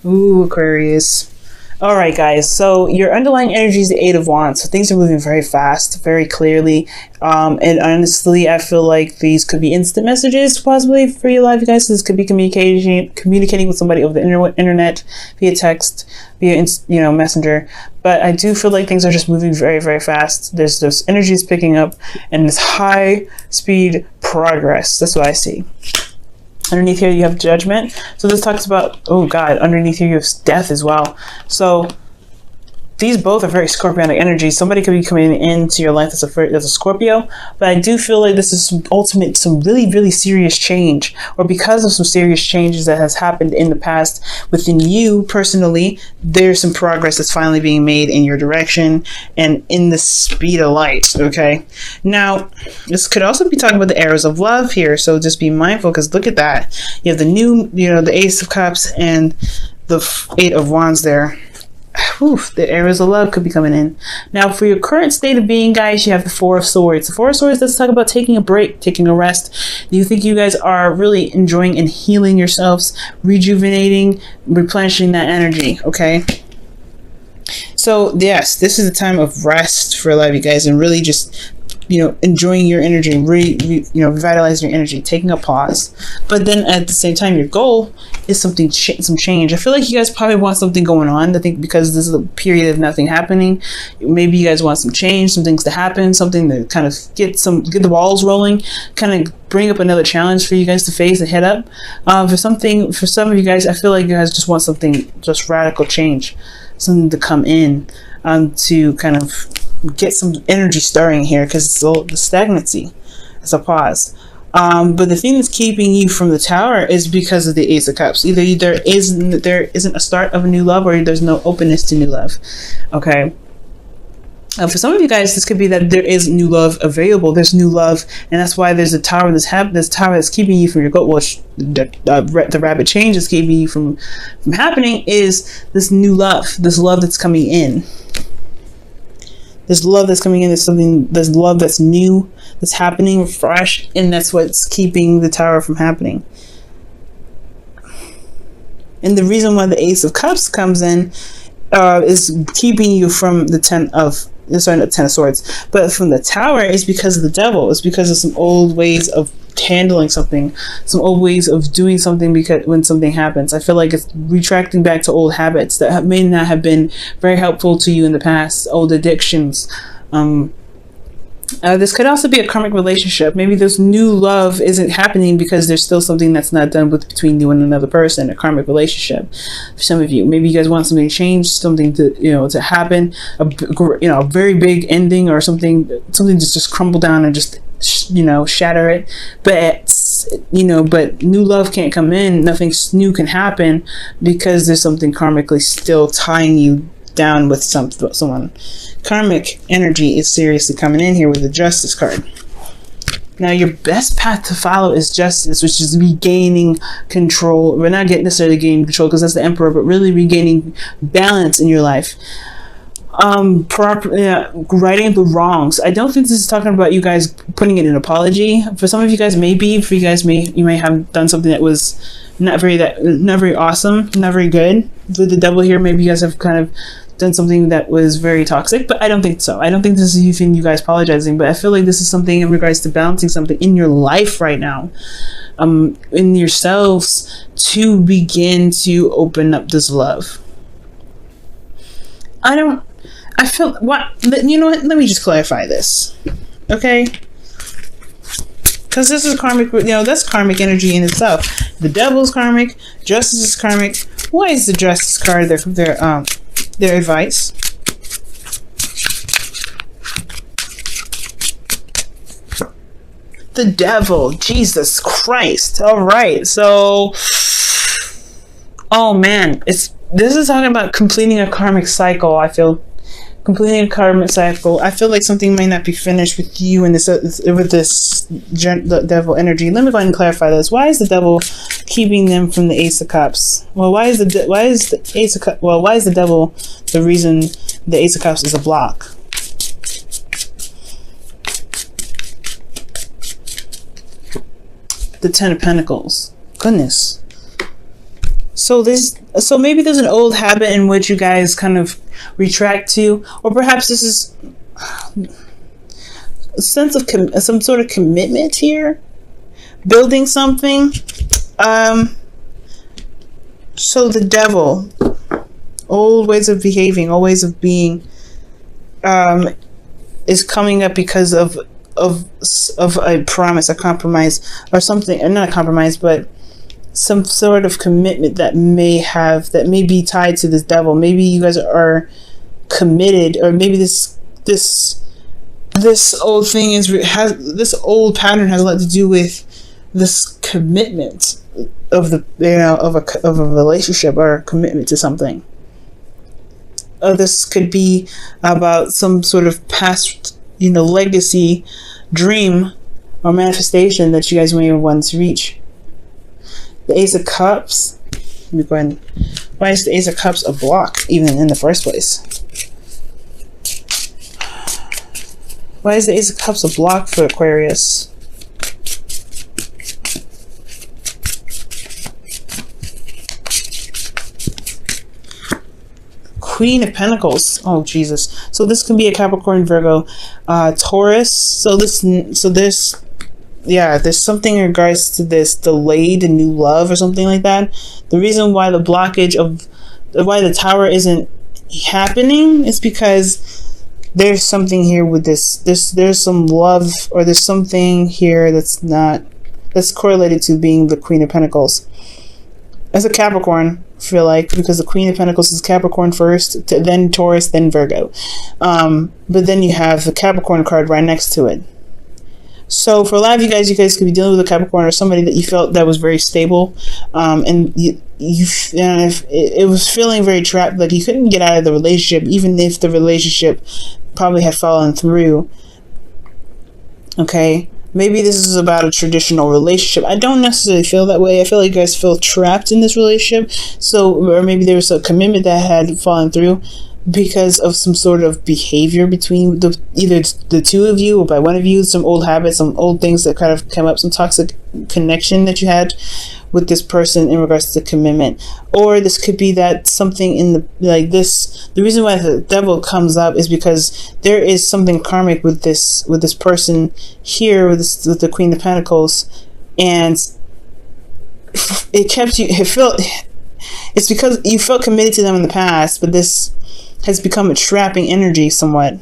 Ooh, Aquarius. All right, guys. So your underlying energy is the Eight of Wands. So things are moving very fast, very clearly. And honestly, I feel like these could be instant messages possibly for your life, you guys. This could be communicating with somebody over the internet, via text, via messenger. But I do feel like things are just moving very, very fast. There's energy is picking up, and this high speed progress. That's what I see. Underneath here you have Judgment. So this talks about, oh God, underneath here you have Death as well. So these both are very Scorpionic energy. Somebody could be coming into your life that's a Scorpio, but I do feel like this is some really, really serious change, or because of some serious changes that has happened in the past within you personally, there's some progress that's finally being made in your direction and in the speed of light, okay? Now, this could also be talking about the arrows of love here, so just be mindful, because look at that. You have the new, the Ace of Cups and the Eight of Wands there. Whew, the arrows of love could be coming in. Now, for your current state of being, guys, you have the Four of Swords. The Four of Swords, let's talk about taking a break, taking a rest. Do you think you guys are really enjoying and healing yourselves, rejuvenating, replenishing that energy, okay? So, yes, this is a time of rest for a lot of you guys, and really just enjoying your energy, revitalizing your energy, taking a pause. But then at the same time, your goal is some change. I feel like you guys probably want something going on. I think because this is a period of nothing happening, maybe you guys want some change, some things to happen, something to kind of get the balls rolling, kind of bring up another challenge for you guys to face and head up. For some of you guys, I feel like you guys just want something, just radical change, something to come in, to kind of get some energy stirring here, because it's the stagnancy. It's a pause. But the thing that's keeping you from the Tower is because of the Ace of Cups. Either there isn't a start of a new love, or there's no openness to new love. Okay. For some of you guys, this could be that there is new love available. There's new love, and that's why there's a tower. This tower that's keeping you from your goal. Well, the rapid change is keeping you from happening. Is this new love? This love that's coming in. There's love that's coming in. There's love that's new, that's happening, fresh, and that's what's keeping the Tower from happening. And the reason why the Ace of Cups comes in is keeping you from the Ten of Swords, but from the Tower is because of the Devil. It's because of some old ways of handling something, some old ways of doing something, because when something happens, I feel like it's retracting back to old habits that may not have been very helpful to you in the past, old addictions. This could also be a karmic relationship. Maybe this new love isn't happening because there's still something that's not done between you and another person, a karmic relationship. For some of you, maybe you guys want something to change, something to to happen, a very big ending, or something just crumble down and just shatter it. But new love can't come in. Nothing new can happen because there's something karmically still tying you down with someone. Karmic energy is seriously coming in here with the Justice card. Now, your best path to follow is justice, which is regaining control. We're not necessarily gaining control because that's the Emperor, but really regaining balance in your life. Righting the wrongs. I don't think this is talking about you guys putting in an apology. For some of you guys, maybe. For you guys, you may have done something that was not very awesome, not very good. With the Devil here, maybe you guys have kind of done something that was very toxic, but I don't think so. I don't think this is even you guys apologizing, but I feel like this is something in regards to balancing something in your life right now, in yourselves, to begin to open up this love. I feel, you know what, let me just clarify this, okay? Because this is karmic, that's karmic energy in itself. The Devil's karmic, Justice is karmic. Why is the Justice card their advice? The Devil, Jesus Christ. All right, so, oh man, this is talking about completing a karmic cycle. I feel completing a karmic cycle. I feel like something might not be finished with you and the Devil energy. Let me go ahead and clarify this. Why is the Devil keeping them from the Ace of Cups? Well, why is the Devil the reason the Ace of Cups is a block? The Ten of Pentacles. Goodness. So maybe there's an old habit in which you guys kind of retract to, or perhaps this is a sense of some sort of commitment here, building something. So the devil, old ways of behaving, old ways of being, is coming up because of a promise, a compromise, or something, or not a compromise, but some sort of commitment that may be tied to this devil. Maybe you guys are committed, or maybe this old thing this old pattern has a lot to do with this commitment of a relationship, or a commitment to something. This could be about some sort of past, legacy, dream, or manifestation that you guys may have once reached. The Ace of Cups. Let me go ahead. Why is the Ace of Cups a block even in the first place? Why is the Ace of Cups a block for Aquarius? Queen of Pentacles. Oh Jesus! So this could be a Capricorn, Virgo, Taurus. There's something in regards to this delayed new love or something like that. The reason why the blockage of why the Tower isn't happening is because there's something here with this. There's some love, or there's something here that's correlated to being the Queen of Pentacles. As a Capricorn, I feel like, because the Queen of Pentacles is Capricorn first, then Taurus, then Virgo. But then you have the Capricorn card right next to it. So for a lot of you guys could be dealing with a Capricorn, or somebody that you felt that was very stable, and it was feeling very trapped, like you couldn't get out of the relationship, even if the relationship probably had fallen through. Okay, maybe this is about a traditional relationship. I don't necessarily feel that way. I feel like you guys feel trapped in this relationship. Or maybe there was a commitment that had fallen through because of some sort of behavior between either the two of you, or by one of you, some old habits, some old things that kind of came up, some toxic connection that you had with this person in regards to commitment. Or this could be that something the reason why the devil comes up is because there is something karmic with this person here, with the Queen of Pentacles, and it's because you felt committed to them in the past, but this has become a trapping energy somewhat.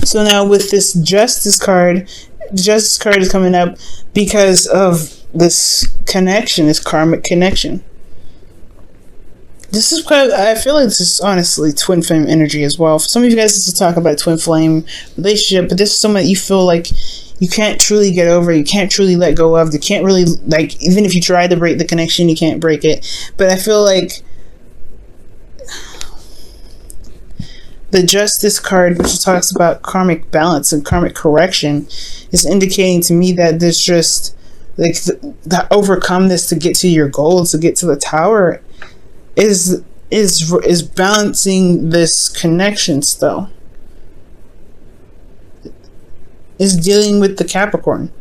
So now with this Justice card, the Justice card is coming up because of this connection, this karmic connection. This is I feel like this is honestly twin flame energy as well. For some of you guys, this is talk about twin flame relationship, but this is someone that you feel like you can't truly get over, you can't truly let go of, you can't really, even if you try to break the connection, you can't break it. But I feel like the Justice card, which talks about karmic balance and karmic correction, is indicating to me that there's just that overcome this to get to your goals, to get to the Tower, is balancing this connection still. Is dealing with the Capricorn.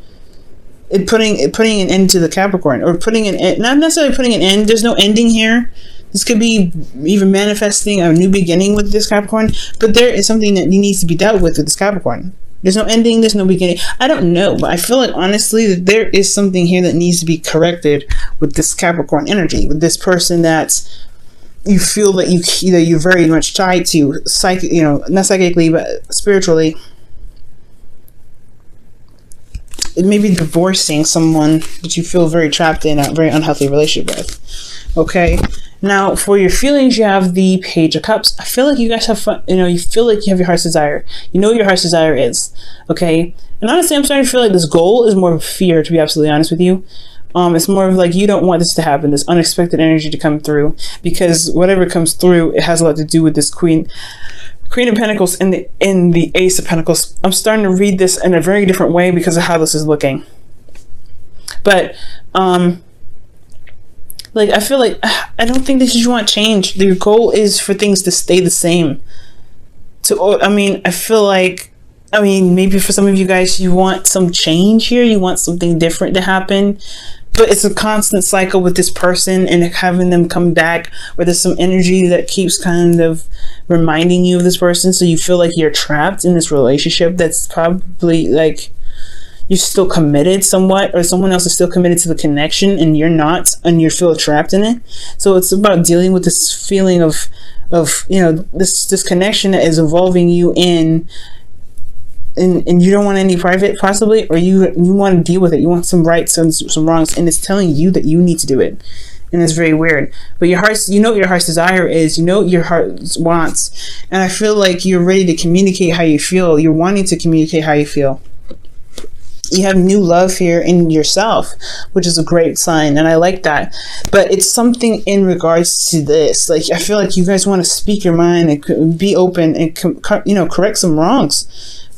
Putting an end to the Capricorn, or not necessarily putting an end. There's no ending here. This could be even manifesting a new beginning with this Capricorn, but there is something that needs to be dealt with this Capricorn. There's no ending, there's no beginning. I don't know, but I feel like honestly that there is something here that needs to be corrected with this Capricorn energy, with this person that you feel that you're very much tied to, not psychically, but spiritually. It may be divorcing someone that you feel very trapped in a very unhealthy relationship with. Okay. Now, for your feelings, you have the Page of Cups. I feel like you guys have fun. You feel like you have your heart's desire. You know what your heart's desire is. Okay. And honestly, I'm starting to feel like this goal is more of fear, to be absolutely honest with you. It's more of like you don't want this to happen, this unexpected energy to come through, because whatever comes through, it has a lot to do with this Queen of Pentacles and the Ace of Pentacles. I'm starting to read this in a very different way because of how this is looking. But I feel like I don't think that you want change. Your goal is for things to stay the same. I feel like, maybe for some of you guys, you want some change here. You want something different to happen. but it's a constant cycle with this person and having them come back, where there's some energy that keeps kind of reminding you of this person, so you feel like you're trapped in this relationship that's probably like you're still committed somewhat, or someone else is still committed to the connection and you're not, and you feel trapped in it. So it's about dealing with this feeling of you know, this connection that is involving you in, and you don't want any private, possibly, or you want to deal with it. You want some rights and some wrongs, and it's telling you that you need to do it, and it's very weird. But your heart's, you know what your heart's desire is, you know what your heart wants, and I feel like you're ready to communicate how you feel. You're wanting to communicate how you feel. You have new love here in yourself, which is a great sign, and I like that. But it's something in regards to this. Like, I feel like you guys want to speak your mind and be open and you know, correct some wrongs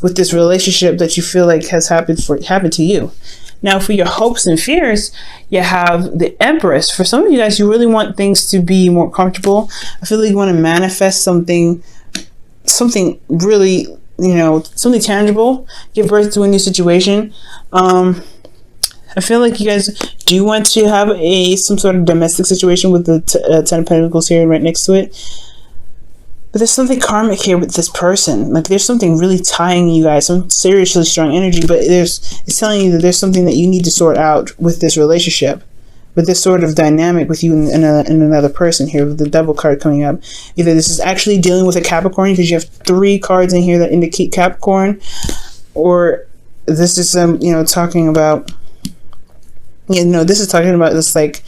with this relationship that you feel like has happened to you. Now, for your hopes and fears, you have the Empress. For some of you guys, you really want things to be more comfortable. I feel like you want to manifest something really, you know, something tangible, give birth to a new situation. I feel like you guys do want to have some sort of domestic situation with the Ten of Pentacles here right next to it. But there's something karmic here with this person. Like, there's something really tying you guys, some seriously strong energy, but it's telling you that there's something that you need to sort out with this relationship, with this sort of dynamic with you and another person here, with the Devil card coming up. Either this is actually dealing with a Capricorn, because you have 3 cards in here that indicate Capricorn, or this is you know, talking about, you know, this is talking about this, like,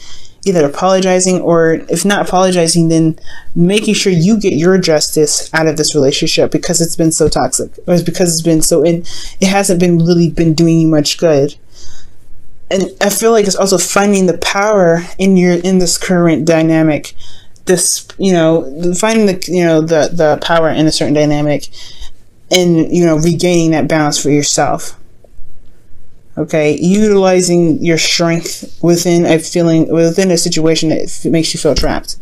either apologizing, or if not apologizing, then making sure you get your justice out of this relationship, because it's been so toxic, or it's because it's been so it hasn't been really been doing you much good. And I feel like it's also finding the power in this current dynamic, this, you know, finding the, you know, the power in a certain dynamic, and, you know, regaining that balance for yourself. Okay, utilizing your strength within a situation that makes you feel trapped.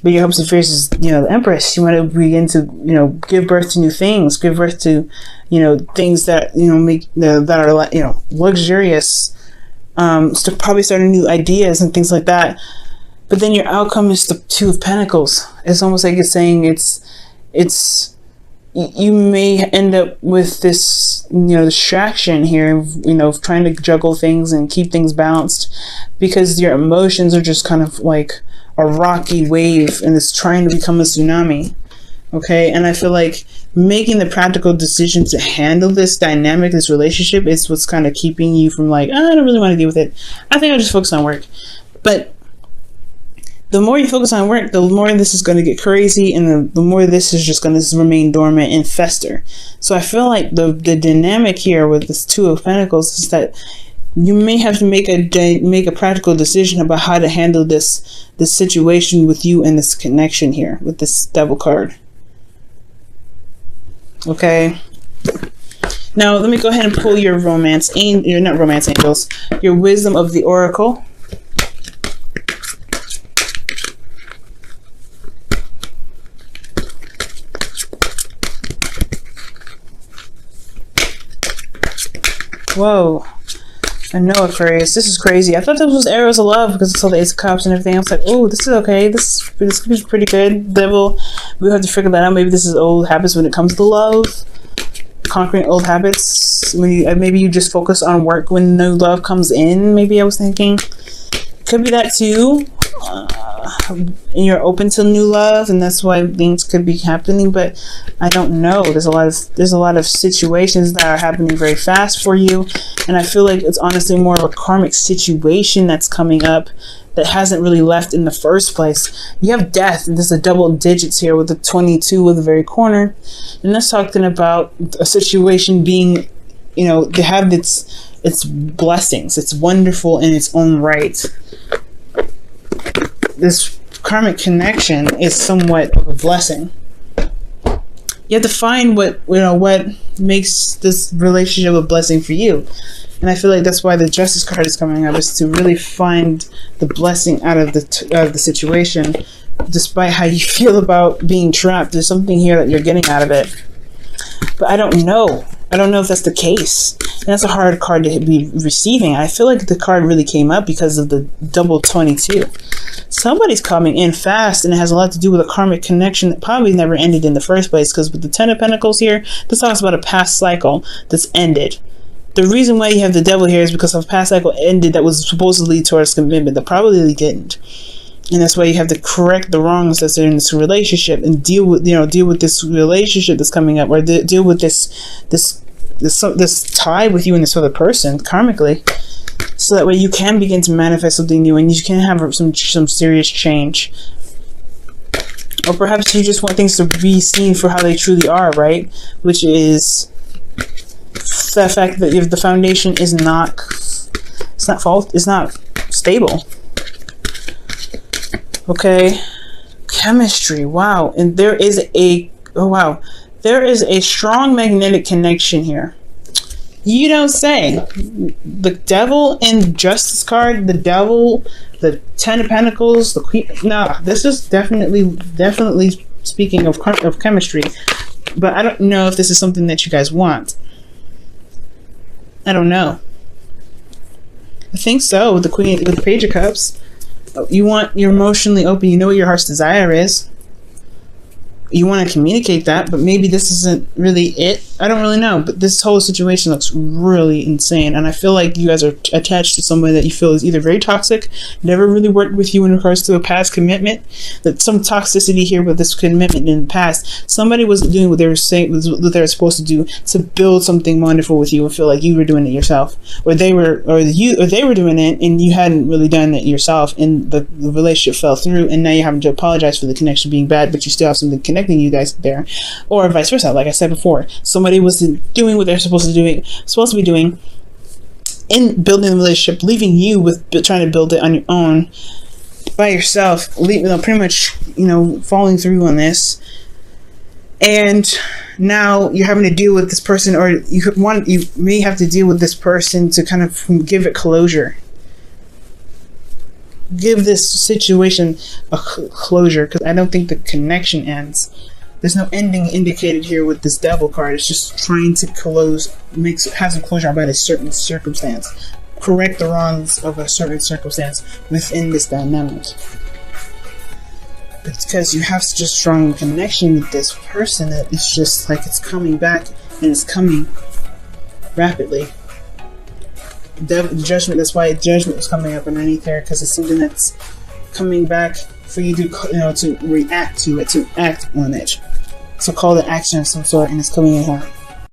But your hopes and fears is, you know, the Empress. You want to begin to, you know, give birth to new things, give birth to, you know, things that, you know, make that are, you know, luxurious. Probably starting new ideas and things like that. But then your outcome is the Two of Pentacles. It's almost like it's saying you may end up with this, you know, distraction here, you know, trying to juggle things and keep things balanced, because your emotions are just kind of like a rocky wave, and it's trying to become a tsunami. Okay, and I feel like making the practical decision to handle this dynamic, this relationship, is what's kind of keeping you from, like, I don't really want to deal with it. I think I'll just focus on work. But the more you focus on work, the more this is going to get crazy, and the more this is just going to remain dormant and fester. So I feel like the dynamic here with this Two of Pentacles is that you may have to make a practical decision about how to handle this situation with you and this connection here with this Devil card. Okay. Now let me go ahead and pull your not romance angels, your wisdom of the Oracle. Whoa. I know, Aquarius. This is crazy. I thought this was arrows of love because it's all the Ace of Cups and everything. I was like, oh, this is okay. This could be pretty good. Devil, we'll have to figure that out. Maybe this is old habits when it comes to love. Conquering old habits. Maybe you just focus on work when new love comes in. Maybe I was thinking. Could be that too. And you're open to new love, and that's why things could be happening, but I don't know. There's a lot of situations that are happening very fast for you, and I feel like it's honestly more of a karmic situation that's coming up that hasn't really left in the first place. You have death, and there's a double digits here with the 22 with the very corner, and that's talking about a situation being, you know, to have its blessings. It's wonderful in its own right. This karmic connection is somewhat of a blessing. You have to find what makes this relationship a blessing for you. And I feel like that's why the Justice card is coming up, is to really find the blessing out of the situation. Despite how you feel about being trapped, there's something here that you're getting out of it. But I don't know. I don't know if that's the case. And that's a hard card to be receiving. I feel like the card really came up because of the double 22. Somebody's coming in fast, and it has a lot to do with a karmic connection that probably never ended in the first place, because with the 10 of Pentacles here, this talks about a past cycle that's ended. The reason why you have the devil here is because of a past cycle ended that was supposedly towards commitment that probably didn't. And that's why you have to correct the wrongs that's in this relationship and deal with this relationship that's coming up, or deal with this tie with you and this other person karmically, so that way you can begin to manifest something new and you can have some serious change. Or perhaps you just want things to be seen for how they truly are, right? Which is the fact that if the foundation is not stable. Okay, chemistry. Wow, and there is a strong magnetic connection here. You don't say. The devil and justice card, the devil, the 10 of Pentacles, the Queen. Nah, this is definitely speaking of chemistry. But I don't know if this is something that you guys want. I don't know. I think so with the Queen, with the Page of Cups. You're emotionally open. You know what your heart's desire is. You want to communicate that, but maybe this isn't really it. I don't really know, but this whole situation looks really insane, and I feel like you guys are attached to somebody that you feel is either very toxic, never really worked with you in regards to a past commitment, that some toxicity here with this commitment in the past. Somebody was doing what they were saying, what they were supposed to do to build something wonderful with you, and feel like you were doing it yourself, or they were doing it and you hadn't really done it yourself, and the relationship fell through, and now you're having to apologize for the connection being bad, but you still have something connecting you guys there, or vice versa. Like I said before, somebody was doing what they're supposed to be doing in building the relationship, leaving you with trying to build it on your own by yourself, pretty much falling through on this, and now you're having to deal with this person, or you may have to deal with this person to kind of give it closure, give this situation a closure, because I don't think the connection ends. There's no ending indicated here with this devil card. It's just trying to have some closure about a certain circumstance, correct the wrongs of a certain circumstance within this dynamic. It's because you have such a strong connection with this person that it's just like it's coming back, and it's coming rapidly. Judgment, that's why judgment is coming up underneath there, because it's something that's coming back for you to react to it, to act on it. So call to action of some sort, and it's coming in hard.